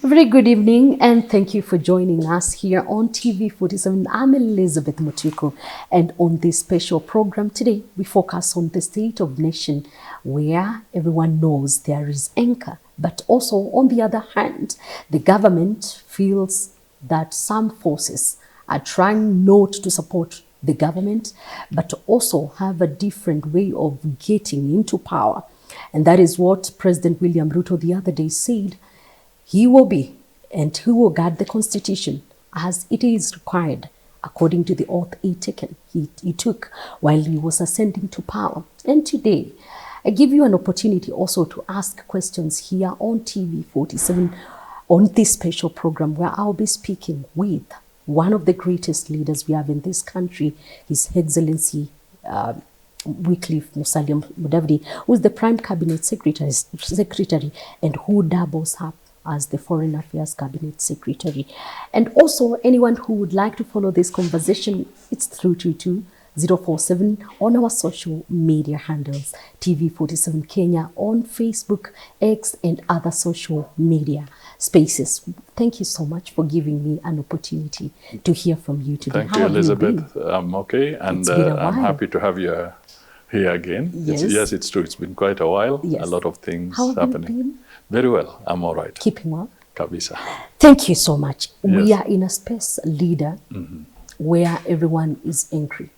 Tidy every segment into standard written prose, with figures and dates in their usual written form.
A very good evening and thank you for joining us here on TV47. I'm Elizabeth Mutuku, and on this special program today we focus on the state of nation, where everyone knows there is anger, but also on the other hand the government feels that some forces are trying not to support the government but also have a different way of getting into power. And that is what President William Ruto the other day said. He will be and he will guard the constitution as it is required according to the oath he took while he was ascending to power. And today, I give you an opportunity also to ask questions here on TV47 on this special program where I'll be speaking with one of the greatest leaders we have in this country, His Excellency Wycliffe Musalia Mudavadi, who is the Prime Cabinet Secretary and who doubles up as the Foreign Affairs Cabinet Secretary. And also anyone who would like to follow this conversation, it's 322-047 on our social media handles, TV47 Kenya on Facebook, X, and other social media spaces. Thank you so much for giving me an opportunity to hear from you today. Thank you, Elizabeth. I'm okay, and I'm happy to have you here again. Yes. It's true. It's been quite a while. Yes. A lot of things How have happening. you been? Very well. I'm all right. Keeping well? Kabisa. Thank you so much. Yes. We are in a space, leader, where everyone is angry,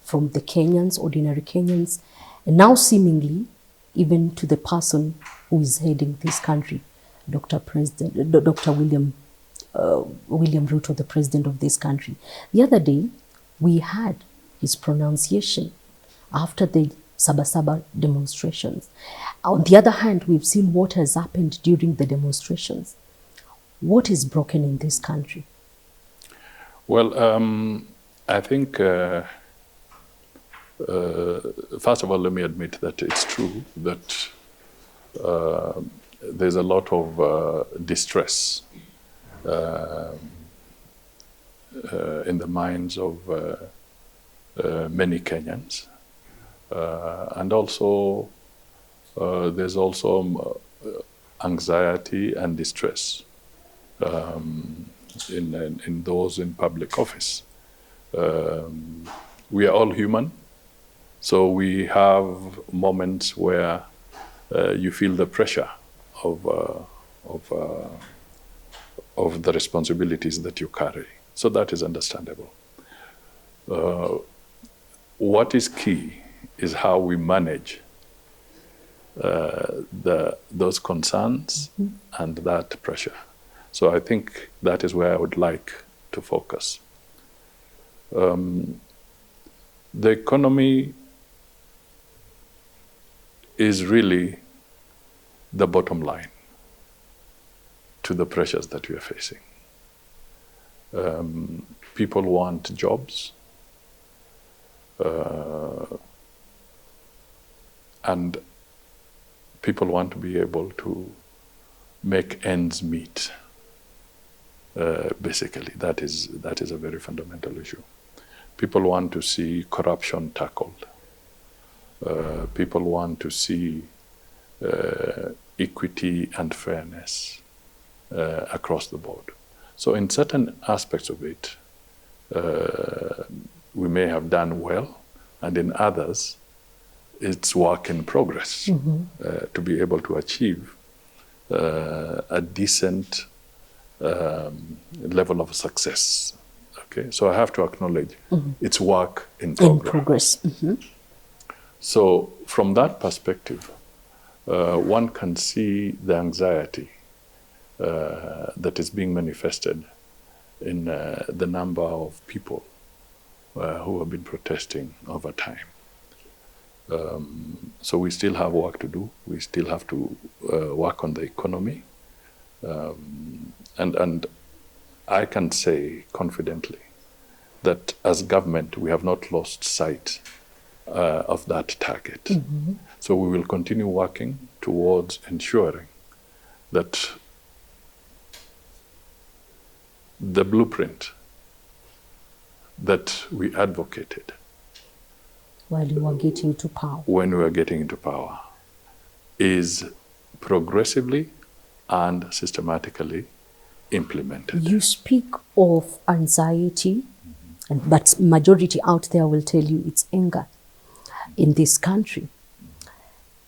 from the Kenyans, ordinary Kenyans, and now seemingly even to the person who is heading this country, Dr. William Ruto, the president of this country. The other day, we had his pronunciation after the Sabasaba demonstrations. On the other hand, we've seen what has happened during the demonstrations. What is broken in this country? Well, I think, first of all, let me admit that it's true that there's a lot of distress in the minds of many Kenyans. And also, there's also anxiety and distress in those in public office. We are all human, so we have moments where you feel the pressure of the responsibilities that you carry. So that is understandable. What is key is how we manage those concerns and that pressure. So I think that is where I would like to focus. The economy is really the bottom line to the pressures that we are facing. People want jobs. And people want to be able to make ends meet. Basically, that is a very fundamental issue. People want to see corruption tackled. People want to see equity and fairness across the board. So in certain aspects of it, we may have done well, and in others, it's work in progress to be able to achieve a decent level of success. Okay, so I have to acknowledge it's work in progress. So from that perspective, one can see the anxiety that is being manifested in the number of people who have been protesting over time. So we still have work to do. We still have to work on the economy. And I can say confidently that as government, we have not lost sight of that target. So we will continue working towards ensuring that the blueprint that we advocated while you were getting to power, when we were getting into power, is progressively and systematically implemented. You speak of anxiety, but majority out there will tell you it's anger in this country.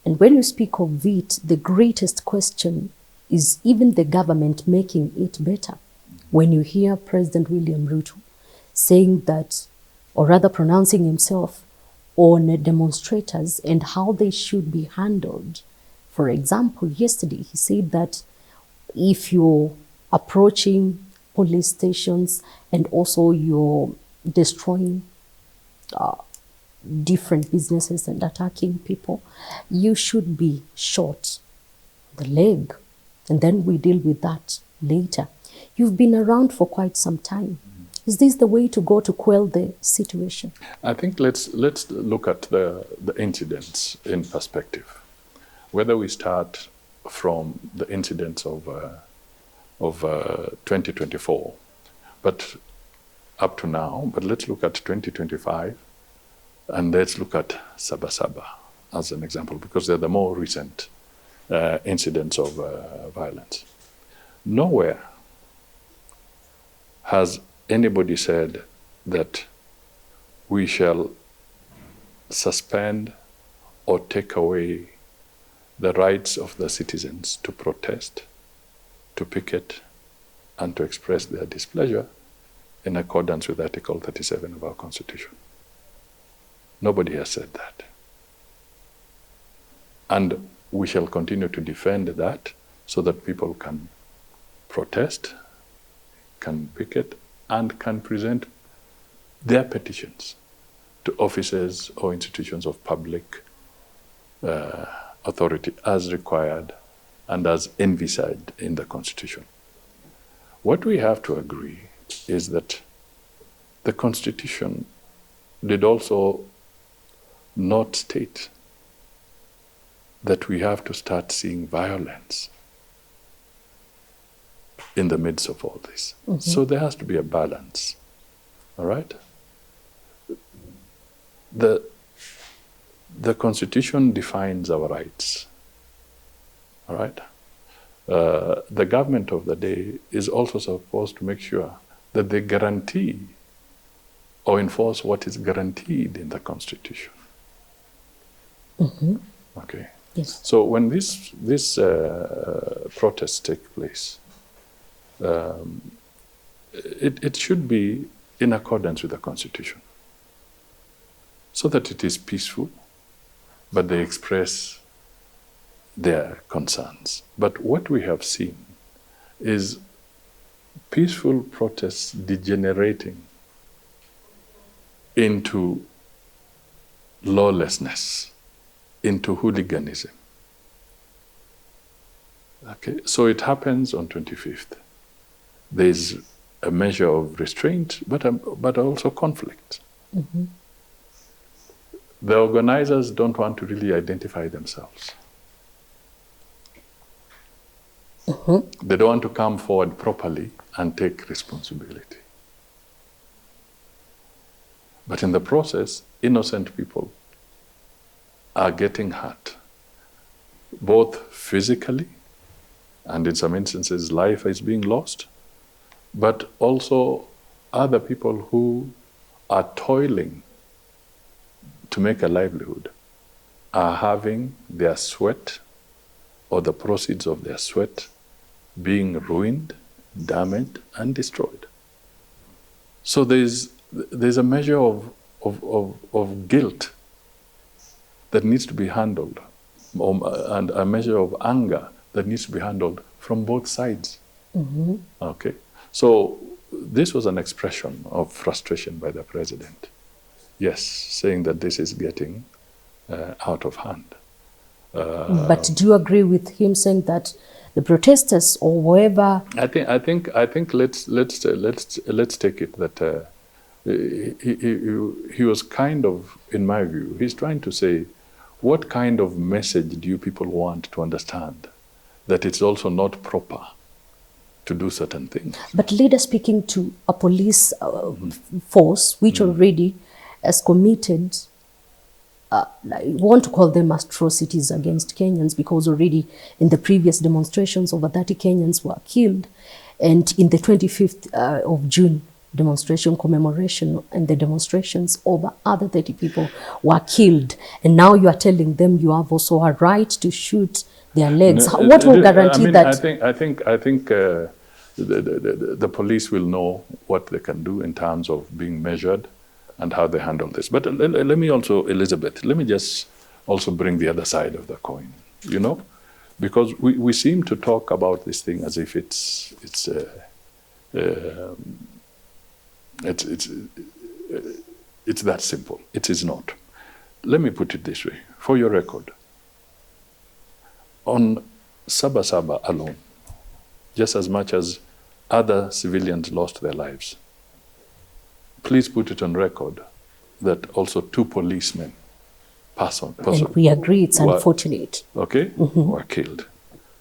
And when you speak of it, the greatest question is even the government making it better. When you hear President William Ruto saying that, or rather pronouncing himself on demonstrators and how they should be handled. For example, yesterday he said that if you're approaching police stations and also you're destroying different businesses and attacking people, you should be shot the leg, and then we deal with that later. You've been around for quite some time. Is this the way to go to quell the situation? I think let's look at the incidents in perspective. Whether we start from the incidents of 2024, but up to now, but let's look at 2025, and let's look at Sabasaba as an example, because they're the more recent incidents of violence. Nowhere has anybody said that we shall suspend or take away the rights of the citizens to protest, to picket, and to express their displeasure in accordance with Article 37 of our Constitution. Nobody has said that. And we shall continue to defend that so that people can protest, can picket, and can present their petitions to officers or institutions of public authority as required and as envisaged in the Constitution. What we have to agree is that the Constitution did also not state that we have to start seeing violence in the midst of all this. Mm-hmm. So there has to be a balance, all right? The Constitution defines our rights, all right? The government of the day is also supposed to make sure that they guarantee or enforce what is guaranteed in the Constitution. Mm-hmm. Okay. Yes. So when this protests take place, it should be in accordance with the Constitution, so that it is peaceful, but they express their concerns. But what we have seen is peaceful protests degenerating into lawlessness, into hooliganism. Okay, so it happens on 25th. There's a measure of restraint, but also conflict. Mm-hmm. The organizers don't want to really identify themselves. Mm-hmm. They don't want to come forward properly and take responsibility. But in the process, innocent people are getting hurt, both physically, and in some instances life is being lost, but also other people who are toiling to make a livelihood are having their sweat or the proceeds of their sweat being ruined, damaged, and destroyed. So there's a measure of guilt that needs to be handled, and a measure of anger that needs to be handled from both sides. Mm-hmm. Okay, so this was an expression of frustration by the president. Yes, saying that this is getting out of hand. But do you agree with him saying that the protesters or whoever? I think let's take it that he was kind of, in my view, he's trying to say, what kind of message do you people want to understand that it's also not proper to do certain things? But leader speaking to a police force which already has committed I want to call them atrocities against Kenyans, because already in the previous demonstrations, over 30 Kenyans were killed. And in the 25th of June demonstration commemoration and the demonstrations, over other 30 people were killed. And now you are telling them you have also a right to shoot their legs. What will guarantee that? I think the police will know what they can do in terms of being measured and how they handle this. But let me also, Elizabeth, let me just also bring the other side of the coin, you know? Because we seem to talk about this thing as if it's that simple. It is not. Let me put it this way, for your record. On Sabasaba alone, just as much as other civilians lost their lives, please put it on record that also 2 policemen and we agree it's unfortunate. Okay, were killed.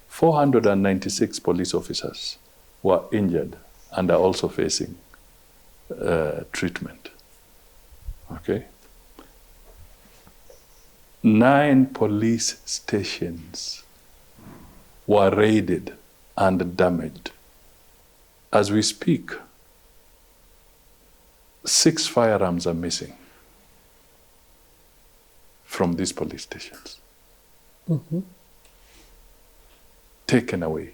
496 police officers were injured and are also facing treatment. Okay. 9 police stations were raided and damaged. As we speak, 6 firearms are missing from these police stations. Taken away.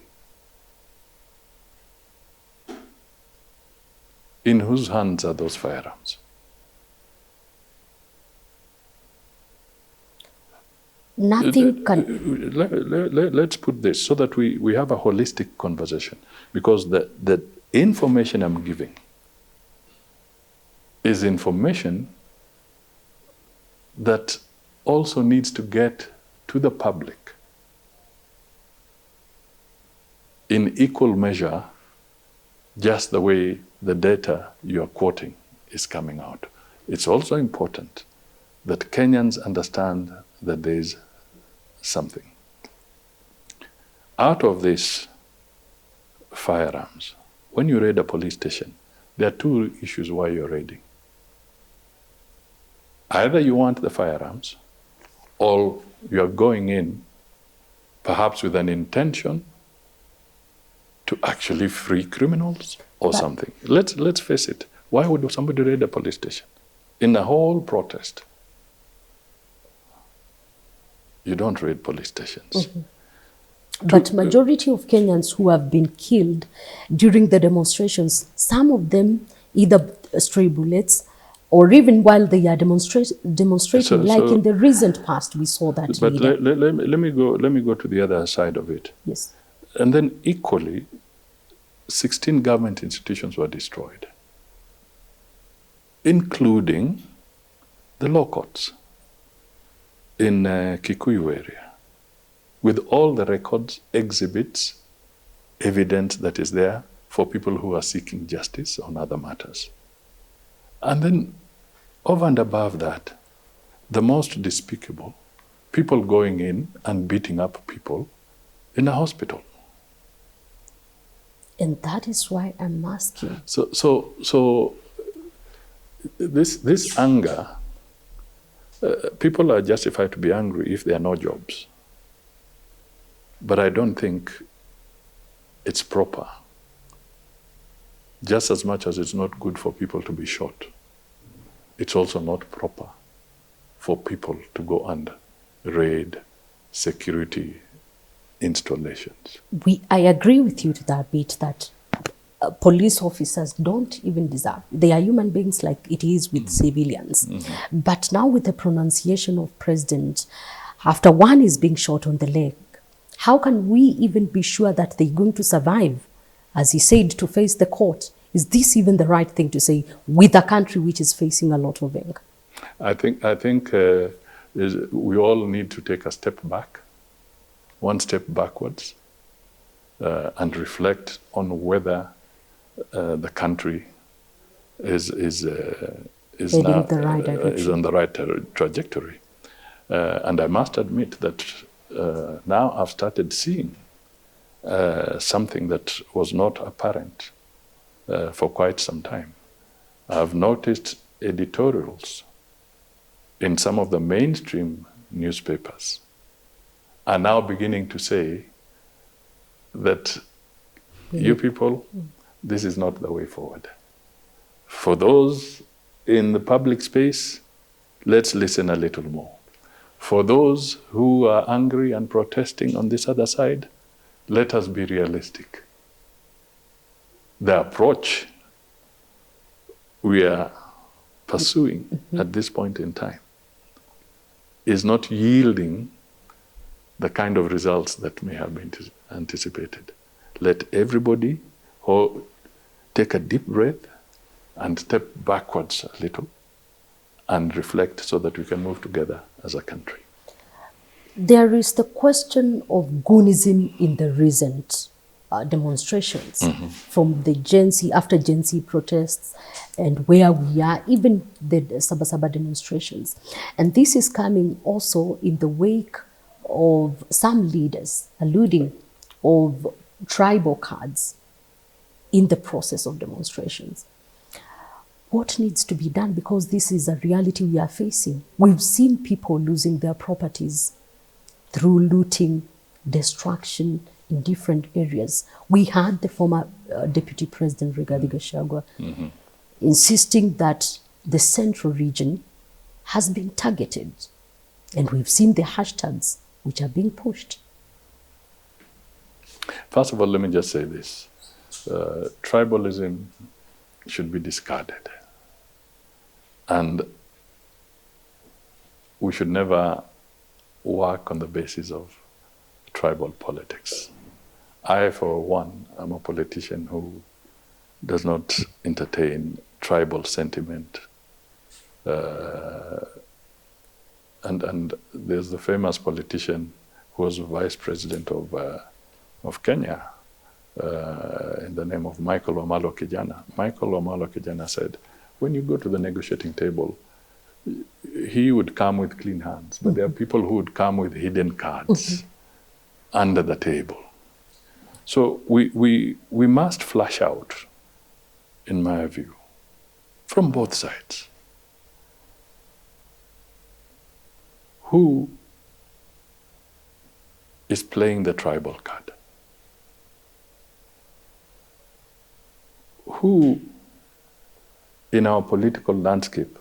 In whose hands are those firearms? Nothing can... Let's put this so that we have a holistic conversation, because the information I'm giving is information that also needs to get to the public in equal measure, just the way the data you're quoting is coming out. It's also important that Kenyans understand that there is something. Out of these firearms, when you raid a police station, there are 2 issues why you're raiding. Either you want the firearms, or you're going in perhaps with an intention to actually free criminals or something. Let's face it. Why would somebody raid a police station? In a whole protest, you don't raid police stations. But majority of Kenyans who have been killed during the demonstrations, some of them either stray bullets, or even while they are demonstrating, in the recent past, we saw that. But let me go to the other side of it. Yes. And then equally, 16 government institutions were destroyed, including the law courts in Kikuyu area, with all the records, exhibits, evidence that is there for people who are seeking justice on other matters. And then, over and above that, the most despicable, people going in and beating up people in a hospital. And that is why I'm asking. So this anger, people are justified to be angry if there are no jobs. But I don't think it's proper, just as much as it's not good for people to be shot. It's also not proper for people to go and raid security installations. I agree with you to that bit, that police officers don't even deserve. They are human beings like it is with civilians. But now with the pronunciation of President, after one is being shot on the leg, how can we even be sure that they're going to survive, as he said, to face the court? Is this even the right thing to say with a country which is facing a lot of anger? I think we all need to take a step back, one step backwards, and reflect on whether the country is on the right trajectory. And I must admit that now I've started seeing something that was not apparent for quite some time. I've noticed editorials in some of the mainstream newspapers are now beginning to say that you people, this is not the way forward. For those in the public space, let's listen a little more. For those who are angry and protesting on this other side, let us be realistic. The approach we are pursuing at this point in time is not yielding the kind of results that may have been anticipated. Let everybody take a deep breath and step backwards a little and reflect so that we can move together as a country. There is the question of goonism in the recent demonstrations from the Gen Z, after Gen Z protests, and where we are, even the Sabasaba demonstrations. And this is coming also in the wake of some leaders alluding of tribal cards in the process of demonstrations. What needs to be done? Because this is a reality we are facing. We've seen people losing their properties through looting, destruction in different areas. We had the former Deputy President Rigathi Gachagua insisting that the central region has been targeted. And we've seen the hashtags which are being pushed. First of all, let me just say this. Tribalism should be discarded. And we should never work on the basis of tribal politics. I, for one, am a politician who does not entertain tribal sentiment. And there's the famous politician who was vice president of Kenya in the name of Michael Wamalo Kijana. Michael Wamalo Kijana said, when you go to the negotiating table, he would come with clean hands, but there are people who would come with hidden cards under the table. So we must flush out, in my view, from both sides, who is playing the tribal card? Who in our political landscape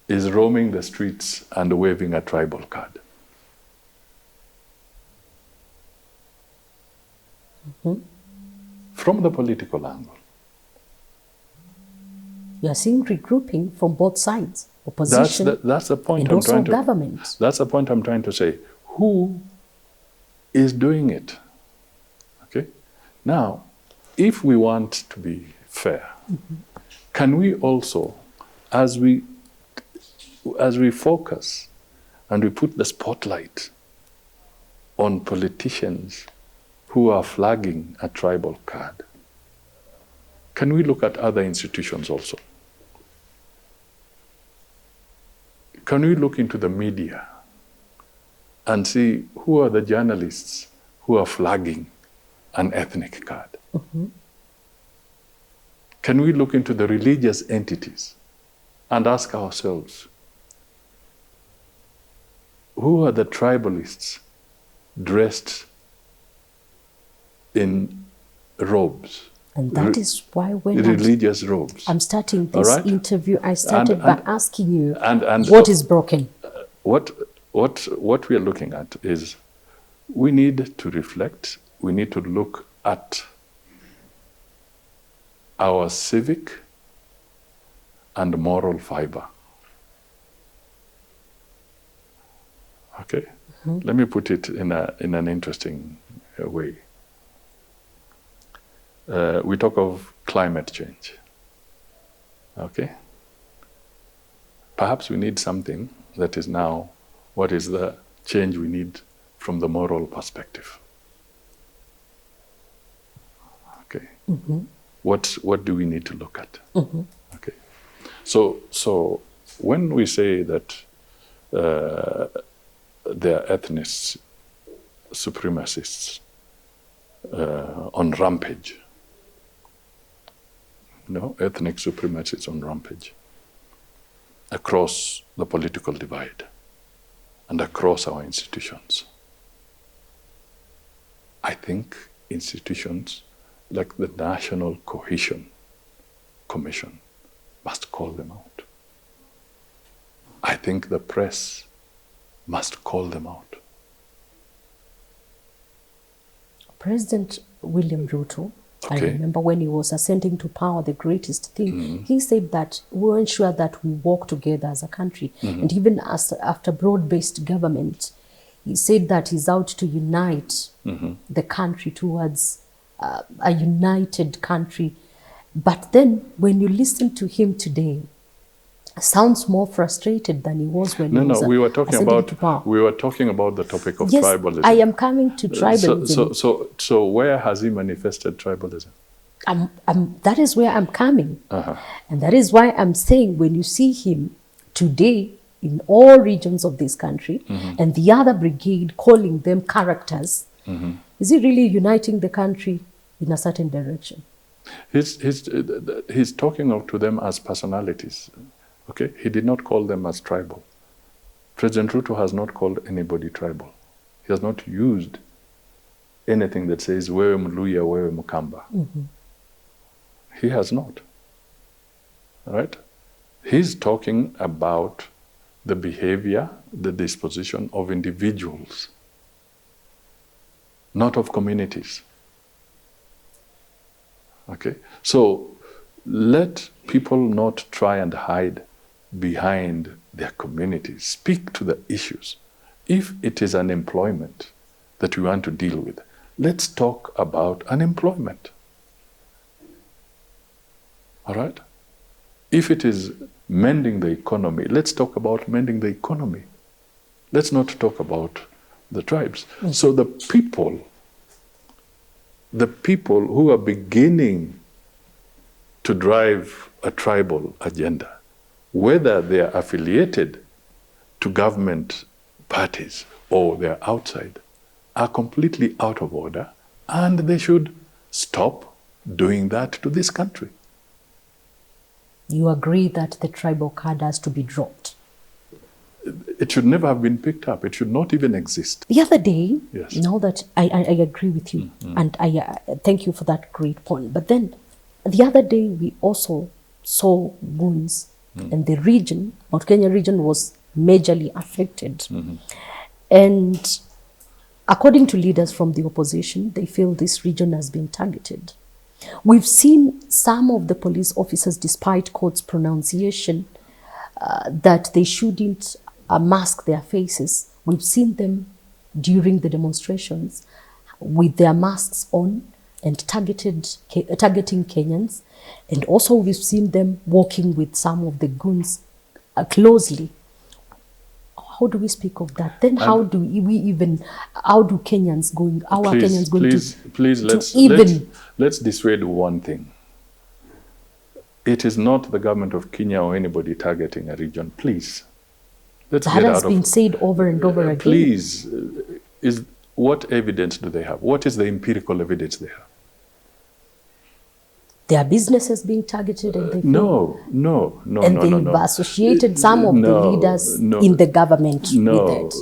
is roaming the streets and waving a tribal card? From the political angle. You are seeing regrouping from both sides, opposition that's the point and I'm also trying to, government. That's the point I'm trying to say. Who is doing it? Okay? Now, if we want to be fair, can we also, as we focus and we put the spotlight on politicians who are flagging a tribal card, can we look at other institutions also? Can we look into the media and see who are the journalists who are flagging an ethnic card? Can we look into the religious entities and ask ourselves, who are the tribalists dressed in robes? And that is why when religious robes. I'm starting this interview, I started by asking you, and what is broken? What we are looking at is, we need to reflect, we need to look at our civic and moral fiber. Okay? Let me put it in an interesting way. We talk of climate change. Okay? Perhaps we need something that is now, what is the change we need from the moral perspective? Okay. What do we need to look at? Okay. So when we say that there are ethnic supremacists on rampage, ethnic supremacists on rampage, across the political divide and across our institutions. I think institutions like the National Cohesion Commission must call them out. I think the press must call them out. President William Ruto, Okay. I remember when he was ascending to power, the greatest thing, he said that we will ensure that we work together as a country. And even after broad-based government, he said that he's out to unite the country towards a united country. But then when you listen to him today, sounds more frustrated than he was when he was we were talking ascending about to power. we were talking about the topic of Yes, tribalism. I am coming to tribalism. So where has he manifested tribalism? That is where I'm coming. And that is why I'm saying when you see him today in all regions of this country and the other brigade calling them characters, is he really uniting the country in a certain direction? He's talking to them as personalities. Okay, he did not call them as tribal. President Ruto has not called anybody tribal. He has not used anything that says wewe Mluya, wewe Mukamba. He has not. All right? He's talking about the behavior, the disposition of individuals, not of communities. Okay? So let people not try and hide behind their communities. Speak to the issues. If it is unemployment that we want to deal with, let's talk about unemployment. All right? If it is mending the economy, let's talk about mending the economy. Let's not talk about the tribes. So the people who are beginning to drive a tribal agenda, whether they are affiliated to government parties or they're outside, are completely out of order, and they should stop doing that to this country. You agree that the tribal card has to be dropped? It should never have been picked up. It should not even exist. The other day, Yes. now that I agree with you, and I thank you for that great point, but then the other day we also saw goons, and the region, Mount Kenya region, was majorly affected. And according to leaders from the opposition, they feel this region has been targeted. We've seen some of the police officers, despite court's pronunciation that they shouldn't mask their faces, we've seen them during the demonstrations with their masks on and targeting Kenyans. And also we've seen them walking with some of the goons closely. How do we speak of that? Then how do Kenyans going, let's dissuade one thing. It is not the government of Kenya or anybody targeting a region. Please. That has been said over and over again. Please. What evidence do they have? What is the empirical evidence they have? Their businesses being targeted and they No. And they've associated some of the leaders in the government with it.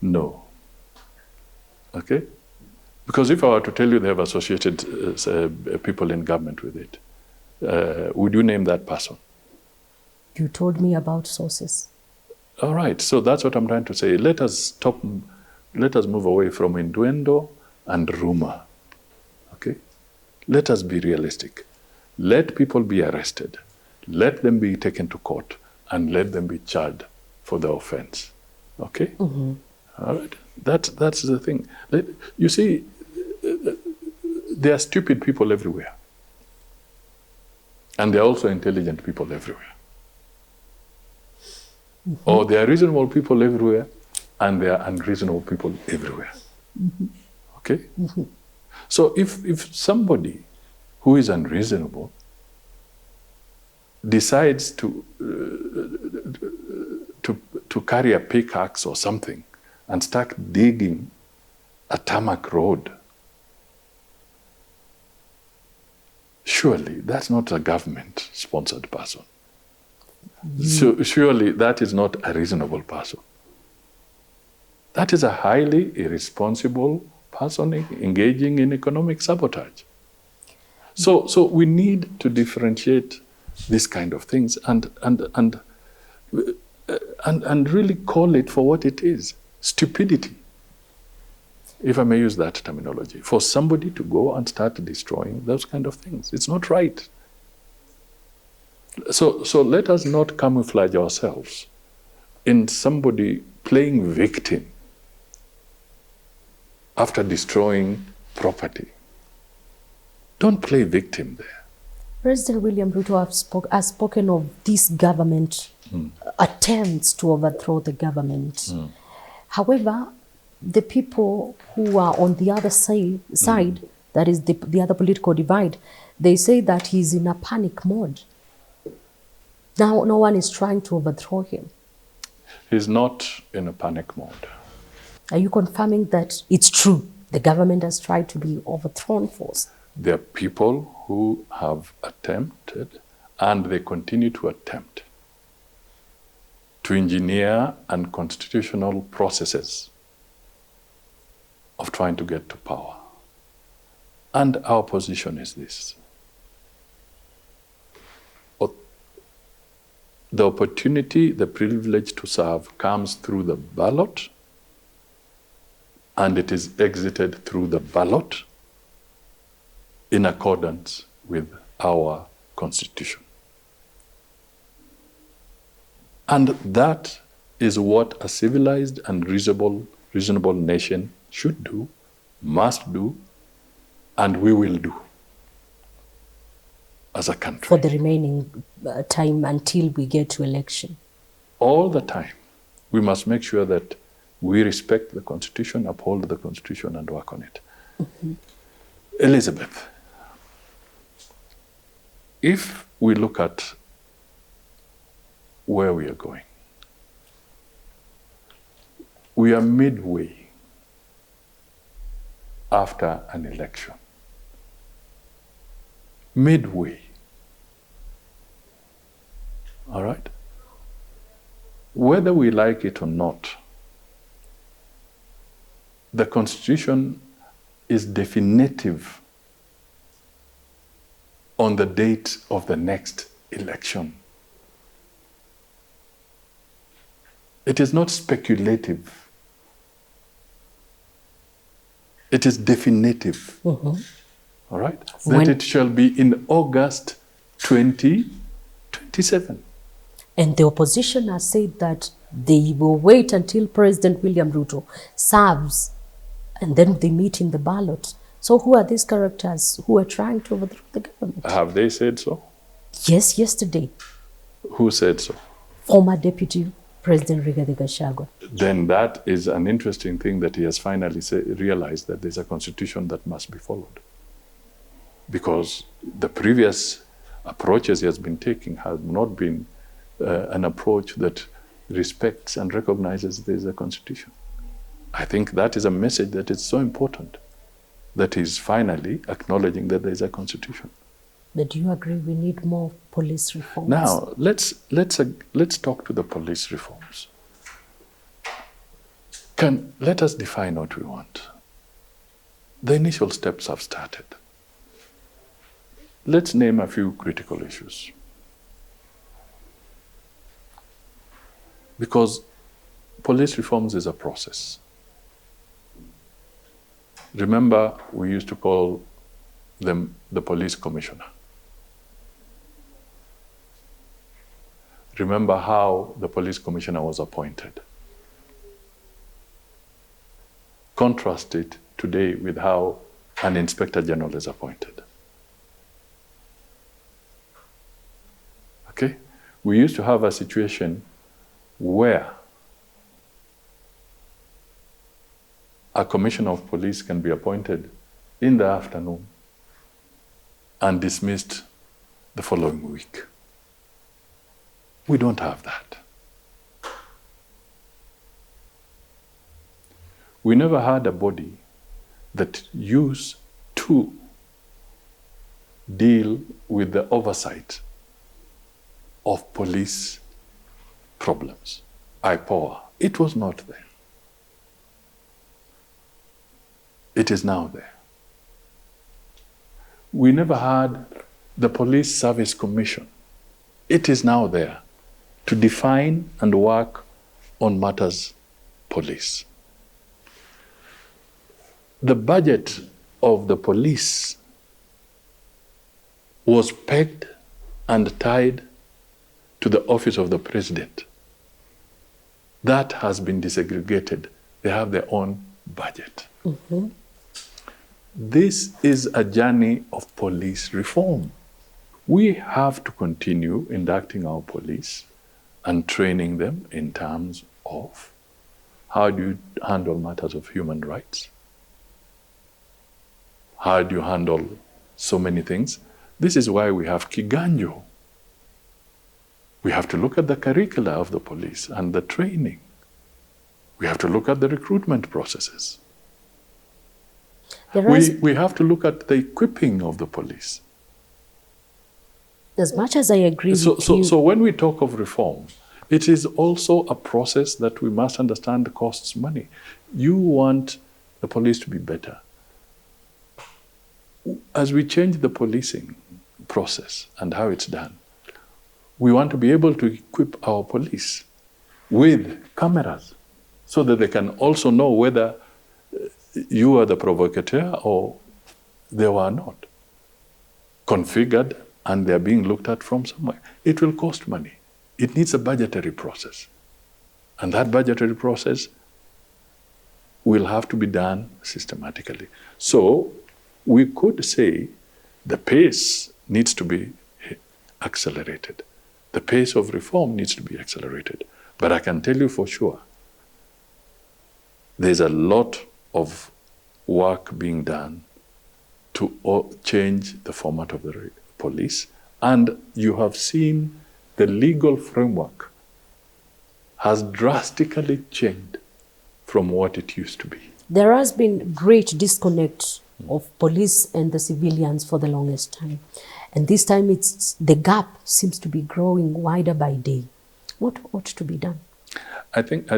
No. Okay? Because if I were to tell you they have associated people in government with it, would you name that person? You told me about sources. All right, so that's what I'm trying to say. Let us move away from innuendo and rumor. Okay? Let us be realistic. Let people be arrested. Let them be taken to court and let them be charged for the offense. Okay? All right? That's the thing. You see, there are stupid people everywhere. And there are also intelligent people everywhere. Or there are reasonable people everywhere and there are unreasonable people everywhere. Okay? So if somebody who is unreasonable decides to carry a pickaxe or something and start digging a tarmac road, surely that's not a government-sponsored person. So surely that is not a reasonable person. That is a highly irresponsible person engaging in economic sabotage. So we need to differentiate these kind of things and really call it for what it is: stupidity, if I may use that terminology. For somebody to go and start destroying those kind of things, it's not right. So let us not camouflage ourselves in somebody playing victim after destroying property. Don't play victim there. President William Ruto has spoken of this government attempts to overthrow the government. However, the people who are on the other side, that is the other political divide, they say that he's in a panic mode. Now, no one is trying to overthrow him. He's not in a panic mode. Are you confirming that it's true? The government has tried to be overthrown first. There are people who have attempted, and they continue to attempt, to engineer unconstitutional processes of trying to get to power. And our position is this: the opportunity, the privilege to serve comes through the ballot, and it is exited through the ballot in accordance with our Constitution. And that is what a civilized and reasonable nation should do, must do, and we will do as a country. For the remaining time until we get to election. All the time, we must make sure that we respect the Constitution, uphold the Constitution, and work on it. Elizabeth, if we look at where we are going, we are midway after an election. Midway. All right? Whether we like it or not, the Constitution is definitive on the date of the next election. It is not speculative. It is definitive. All right? That it shall be in August 2027. And the opposition has said that they will wait until President William Ruto serves and then they meet in the ballot. So who are these characters who are trying to overthrow the government? Have they said so? Yes, yesterday. Who said so? Former Deputy President Rigathi Gachagua. Then that is an interesting thing, that he has finally realized that there's a constitution that must be followed. Because the previous approaches he has been taking have not been an approach that respects and recognizes there's a constitution. I think that is a message that is so important, that is finally acknowledging that there is a constitution. But do you agree we need more police reforms? Now, let's talk to the police reforms. Let us define what we want. The initial steps have started. Let's name a few critical issues. Because police reforms is a process. Remember, we used to call them the police commissioner. Remember how the police commissioner was appointed. Contrast it today with how an inspector general is appointed. Okay? We used to have a situation where a commissioner of police can be appointed in the afternoon and dismissed the following week. We don't have that. We never had a body that used to deal with the oversight of police problems. IPOA, it was not there. It is now there. We never had the Police Service Commission. It is now there to define and work on matters police. The budget of the police was pegged and tied to the office of the president. That has been disaggregated. They have their own budget. Mm-hmm. This is a journey of police reform. We have to continue inducting our police and training them in terms of how do you handle matters of human rights? How do you handle so many things? This is why we have Kiganjo. We have to look at the curricula of the police and the training. We have to look at the recruitment processes. We have to look at the equipping of the police. As much as I agree with you. So when we talk of reform, it is also a process that we must understand costs money. You want the police to be better. As we change the policing process and how it's done, we want to be able to equip our police with cameras so that they can also know whether you are the provocateur or they were not. Configured and they're being looked at from somewhere. It will cost money. It needs a budgetary process. And that budgetary process will have to be done systematically. So we could say the pace needs to be accelerated. The pace of reform needs to be accelerated. But I can tell you for sure, there's a lot of work being done to change the format of the police. And you have seen the legal framework has drastically changed from what it used to be. There has been great disconnect of police and the civilians for the longest time. And this time the gap seems to be growing wider by day. What ought to be done? I think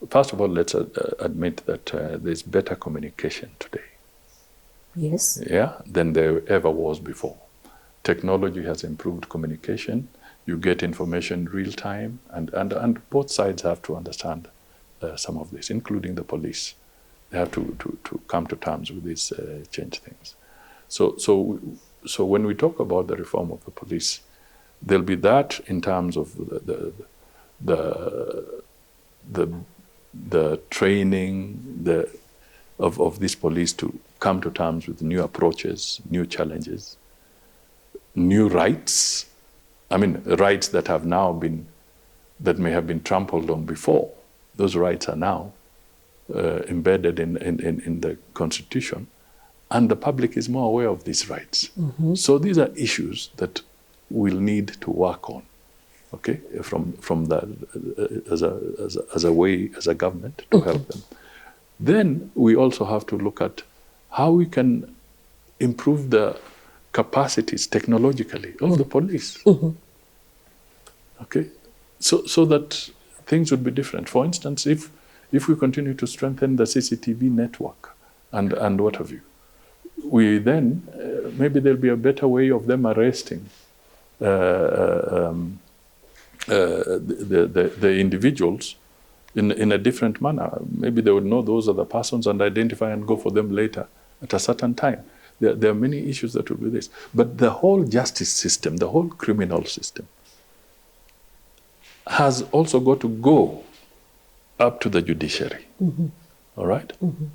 first of all, let's admit that there's better communication today. Yes. Yeah, than there ever was before. Technology has improved communication. You get information real time, and both sides have to understand some of this, including the police. They have to come to terms with these change things. So when we talk about the reform of the police, there'll be that in terms of the training of these police to come to terms with new approaches, new challenges, new rights. I mean, rights that may have been trampled on before. Those rights are now embedded in the Constitution, and the public is more aware of these rights. Mm-hmm. So these are issues that we'll need to work on, okay, from that as a government to help them. Then we also have to look at how we can improve the capacities technologically of the police. Mm-hmm. Okay, so that things would be different. For instance, if we continue to strengthen the CCTV network and what have you, we then maybe there'll be a better way of them arresting the individuals in a different manner. Maybe they would know those are the persons and identify and go for them later at a certain time. There are many issues that will be this. But the whole justice system, the whole criminal system, has also got to go up to the judiciary. Mm-hmm. All right? Mm-hmm.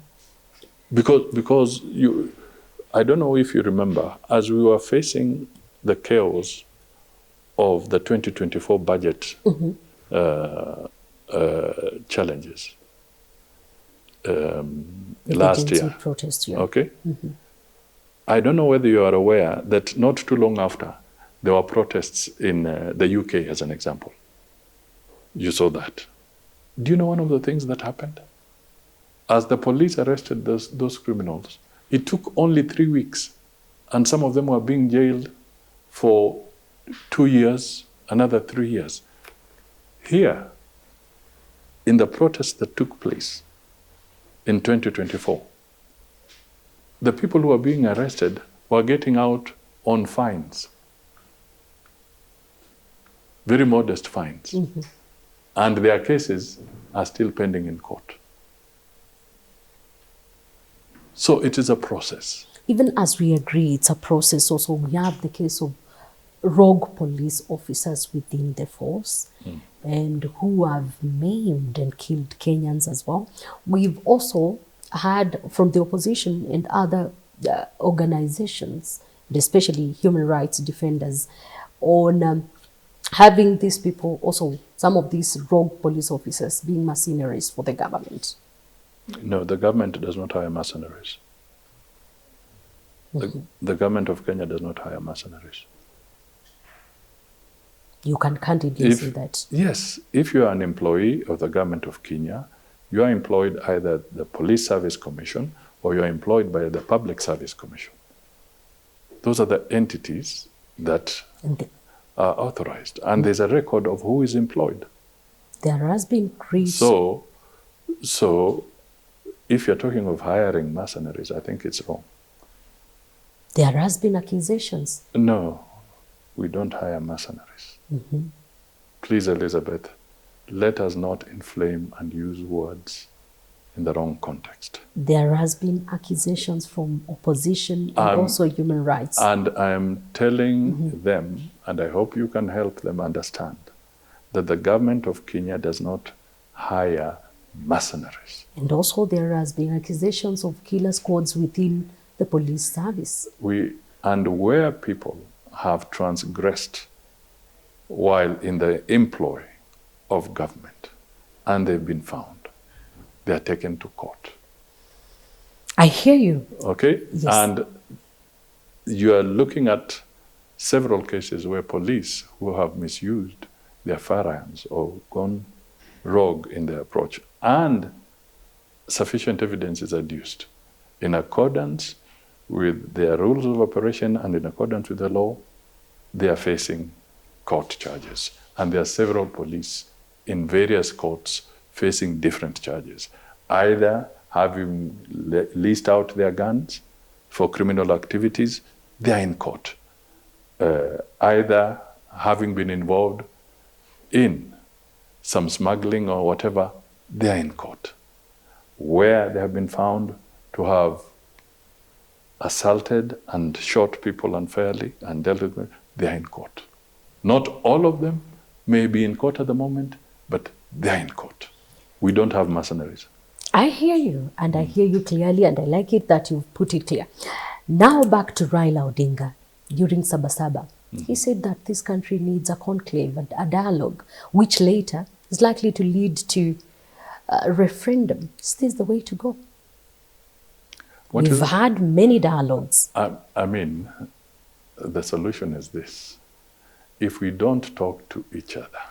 Because I don't know if you remember, as we were facing the chaos of the 2024 budget mm-hmm. Challenges last year. Protest, yeah. Okay? Mm-hmm. I don't know whether you are aware that not too long after, there were protests in the UK, as an example. You saw that. Do you know one of the things that happened? As the police arrested those criminals, it took only 3 weeks, and some of them were being jailed for 2 years another 3 years. Here, in the protests that took place in 2024, the people who were being arrested were getting out on fines, very modest fines. And their cases are still pending in court. So it is a process. Even as we agree, it's a process. Also, we have the case of rogue police officers within the force and who have maimed and killed Kenyans as well. We've also had from the opposition and other organizations, and especially human rights defenders, on having these people, also some of these rogue police officers, being mercenaries for the government. No, the government does not hire mercenaries. The government of Kenya does not hire mercenaries. You can candidly say that. Yes, if you are an employee of the government of Kenya, you are employed either the Police Service Commission or you are employed by the Public Service Commission. Those are the entities that are authorized, and there's a record of who is employed. There has been great... So if you're talking of hiring mercenaries, I think it's wrong. There has been accusations. No, we don't hire mercenaries. Please, Elizabeth, let us not inflame and use words in the wrong context. There has been accusations from opposition and also human rights. And I am telling them, and I hope you can help them understand, that the government of Kenya does not hire mercenaries. And also there has been accusations of killer squads within the police service. And where people have transgressed while in the employ of government and they've been found, they are taken to court. I hear you. Okay? Yes. And you are looking at several cases where police who have misused their firearms or gone rogue in their approach, and sufficient evidence is adduced in accordance with their rules of operation and in accordance with the law, they are facing court charges. And there are several police in various courts facing different charges, either having leased out their guns for criminal activities, they are in court, either having been involved in some smuggling or whatever, they are in court. Where they have been found to have assaulted and shot people unfairly and dealt with them, they are in court. Not all of them may be in court at the moment, but they are in court. We don't have mercenaries. I hear you, and I hear you clearly, and I like it that you've put it clear. Now back to Raila Odinga during Sabasaba. He said that this country needs a conclave, a dialogue, which later is likely to lead to a referendum. Is this the way to go? We've had many dialogues. I mean, the solution is this. If we don't talk to each other,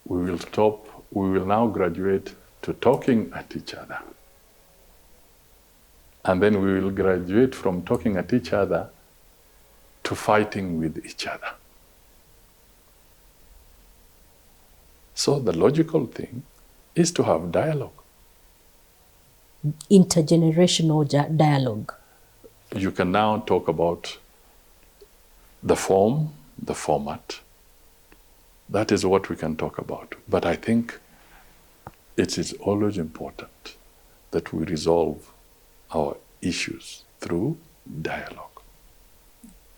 we will now graduate to talking at each other. And then we will graduate from talking at each other to fighting with each other. So the logical thing is to have dialogue. Intergenerational dialogue. You can now talk about the form, the format. That is what we can talk about. But I think it is always important that we resolve our issues through dialogue.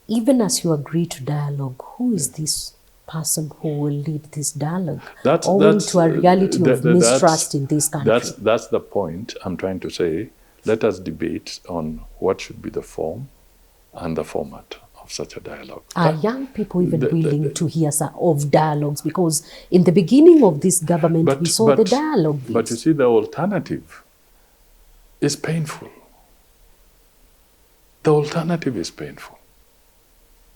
Even as you agree to dialogue, who is this person who will lead this dialogue? Owing to a reality of mistrust in this country. That's the point I'm trying to say. Let us debate on what should be the form and the format of such a dialogue. Are young people even willing to hear of dialogues? Because in the beginning of this government, we saw the dialogue. But you see, the alternative is painful. The alternative is painful.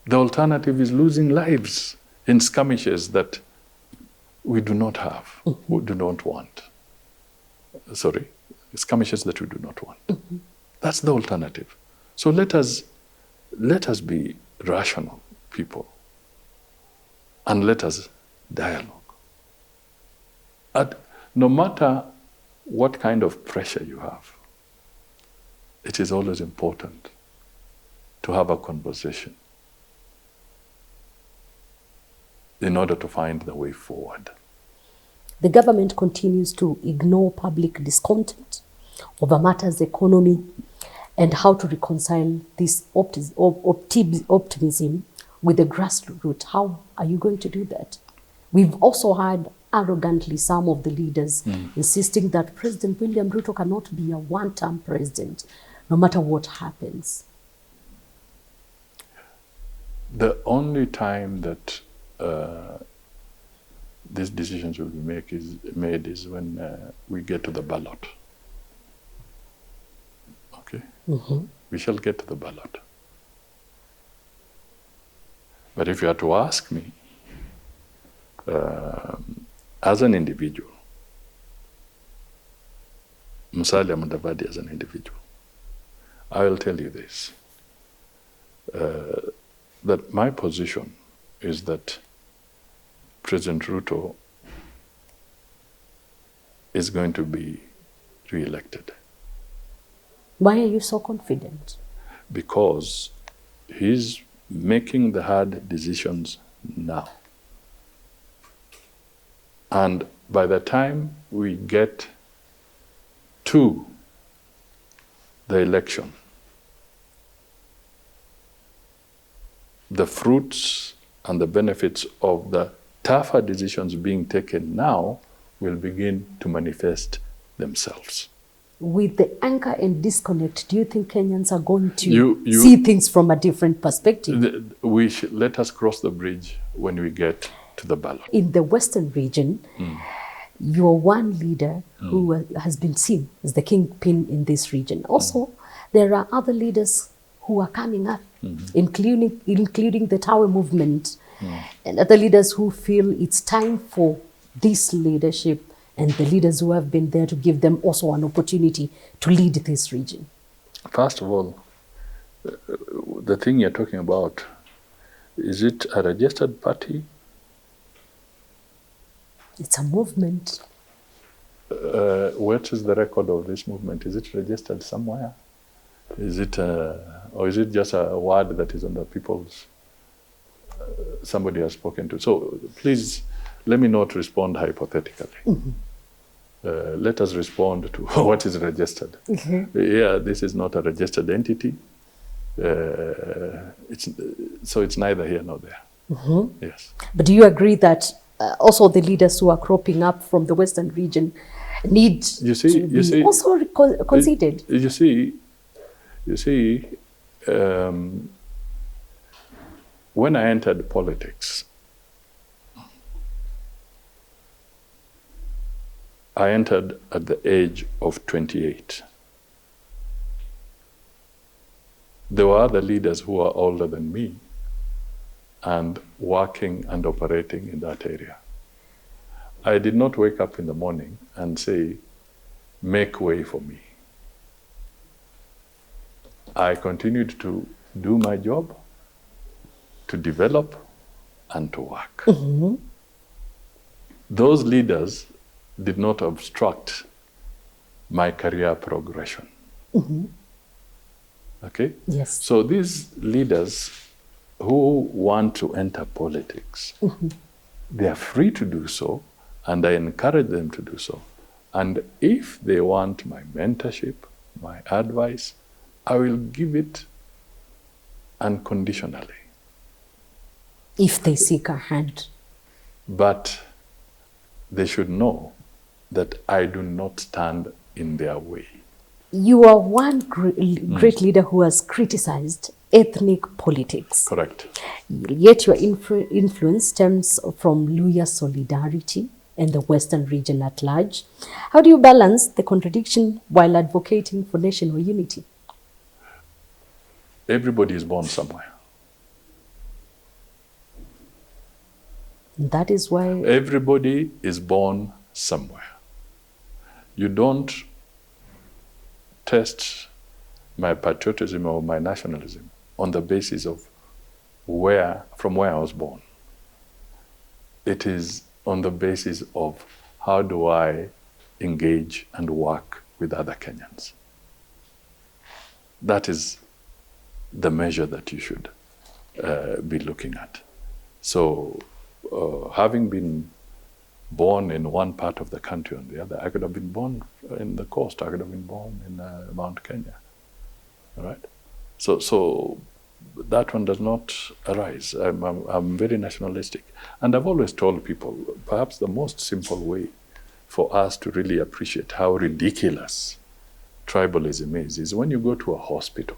The alternative is losing lives in skirmishes that we do not have, we do not want. Sorry, skirmishes that we do not want. That's the alternative. So let us let us be rational people and let us dialogue. No matter what kind of pressure you have, it is always important to have a conversation in order to find the way forward. The government continues to ignore public discontent over matters economy and how to reconcile this optimism with the grassroots. How are you going to do that? We've also heard arrogantly some of the leaders insisting that President William Ruto cannot be a one-term president, no matter what happens. The only time that these decisions will be made is when we get to the ballot. Okay? We shall get to the ballot. But if you are to ask me, as an individual, Musalia Mudavadi as an individual, I will tell you this, that my position is that President Ruto is going to be reelected. Why are you so confident? Because he's making the hard decisions now. And by the time we get to the election, the fruits and the benefits of the tougher decisions being taken now will begin to manifest themselves. With the anger and disconnect, do you think Kenyans are going to see things from a different perspective? Let us cross the bridge when we get to the ballot. In the Western region, you're one leader who has been seen as the kingpin in this region. Also, there are other leaders who are coming up, including the Tower movement, and other leaders who feel it's time for this leadership and the leaders who have been there to give them also an opportunity to lead this region. First of all, the thing you're talking about, is it a registered party? It's a movement. What is the record of this movement? Is it registered somewhere? Is it, or is it just a word that is on the people's, somebody has spoken to? So please, let me not respond hypothetically. Let us respond to what is registered. Yeah, this is not a registered entity. So it's neither here nor there. Yes. But do you agree that also the leaders who are cropping up from the Western region need to be also considered? You see, when I entered politics, I entered at the age of 28. There were other leaders who were older than me and working and operating in that area. I did not wake up in the morning and say, make way for me. I continued to do my job, to develop, and to work. Those leaders did not obstruct my career progression. Okay? Yes. So these leaders who want to enter politics, they are free to do so, and I encourage them to do so. And if they want my mentorship, my advice, I will give it unconditionally. If they seek a hand. But they should know that I do not stand in their way. You are one great leader who has criticized ethnic politics. Correct. Yet your influence stems from Luhya solidarity and the Western region at large. How do you balance the contradiction while advocating for national unity? Everybody is born somewhere. That is why... Everybody is born somewhere. You don't test my patriotism or my nationalism on the basis of from where I was born. It is on the basis of how do I engage and work with other Kenyans. That is the measure that you should be looking at. So having been born in one part of the country or the other, I could have been born in the coast, I could have been born in Mount Kenya, all right? So that one does not arise. I'm very nationalistic. And I've always told people, perhaps the most simple way for us to really appreciate how ridiculous tribalism is when you go to a hospital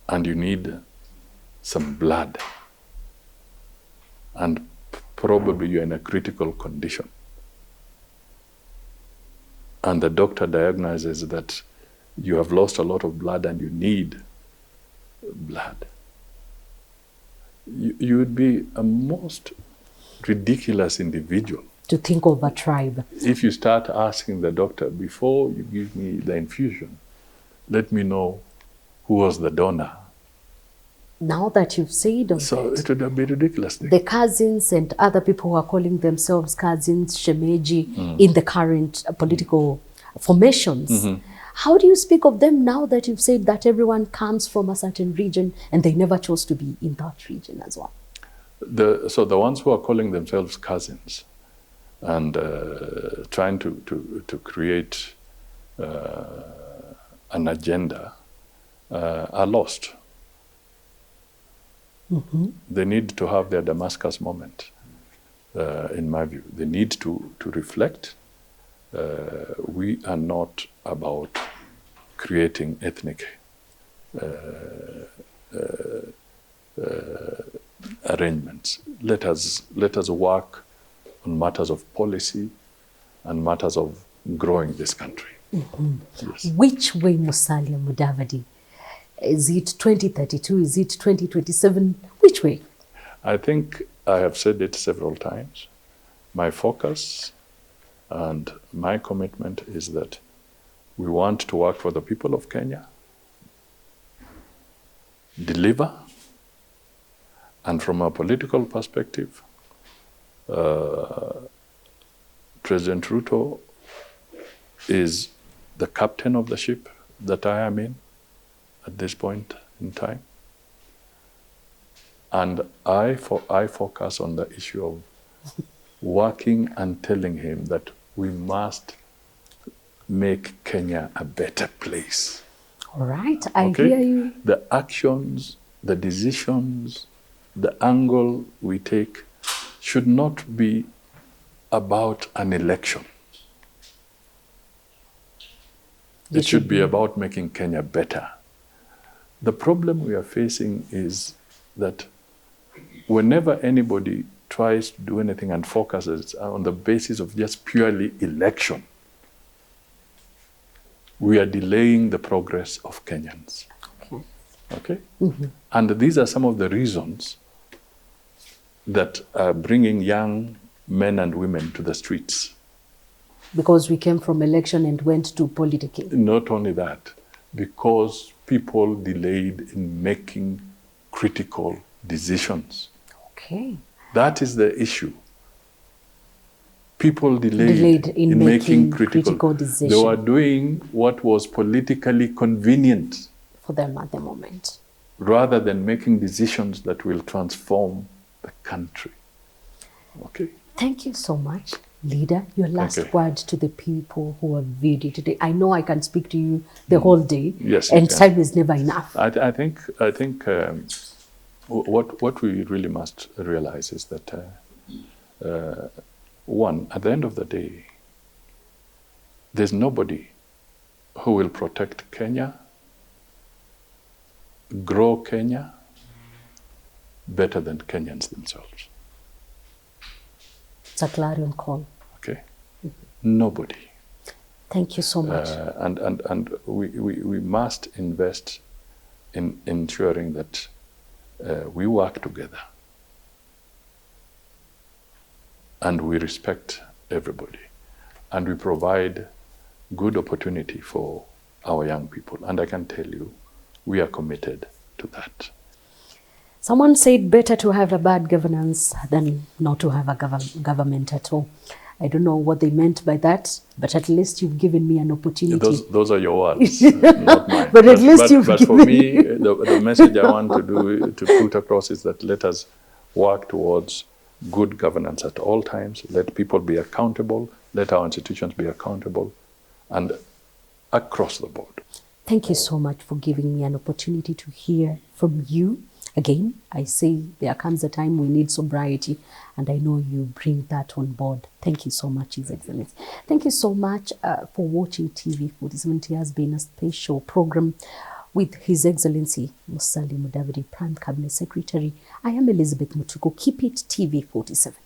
and you need some blood and probably you're in a critical condition and the doctor diagnoses that you have lost a lot of blood and you need blood. You would be a most ridiculous individual to think of a tribe. If you start asking the doctor, before you give me the infusion, let me know who was the donor. Now that you've said of so it would be ridiculous. The cousins and other people who are calling themselves cousins, shemeji, in the current political formations. How do you speak of them now that you've said that everyone comes from a certain region and they never chose to be in that region as well? So the ones who are calling themselves cousins and trying to create an agenda are lost. They need to have their Damascus moment, in my view. They need to reflect. We are not about creating ethnic arrangements. Let us work on matters of policy and matters of growing this country. Yes. Which way, Musalia Mudavadi? Is it 2032? Is it 2027? Which way? I think I have said it several times. My focus and my commitment is that we want to work for the people of Kenya, deliver, and from a political perspective, President Ruto is the captain of the ship that I am in at this point in time. And I focus on the issue of working and telling him that we must make Kenya a better place. All right, I hear you. The actions, the decisions, the angle we take should not be about an election. It should be about making Kenya better. The problem we are facing is that whenever anybody tries to do anything and focuses on the basis of just purely election, we are delaying the progress of Kenyans. Okay? And these are some of the reasons that are bringing young men and women to the streets. Because we came from election and went to politicking. Not only that, because people delayed in making critical decisions. Okay. That is the issue. People delayed in making critical decisions. They were doing what was politically convenient for them at the moment, rather than making decisions that will transform the country. Okay. Thank you so much. Leader, your last word to the people who have viewed you today. I know I can speak to you the whole day, and time is never enough. I think what we really must realize is that one, at the end of the day, there's nobody who will protect Kenya, grow Kenya better than Kenyans themselves. It's a clarion call. Okay. Nobody. Thank you so much. And we must invest in ensuring that we work together and we respect everybody and we provide good opportunity for our young people. And I can tell you, we are committed to that. Someone said better to have a bad governance than not to have a government at all. I don't know what they meant by that, but at least you've given me an opportunity. Those are your words, not mine. But at least you've But for me, the message I want to put across is that let us work towards good governance at all times. Let people be accountable. Let our institutions be accountable, and across the board. Thank you so much for giving me an opportunity to hear from you. Again, I say there comes a time we need sobriety, and I know you bring that on board. Thank you so much, His Excellency. Thank you so much for watching TV 47. It has been a special program with His Excellency Musalia Mudavadi, Prime Cabinet Secretary. I am Elizabeth Mutuku. Keep it TV 47.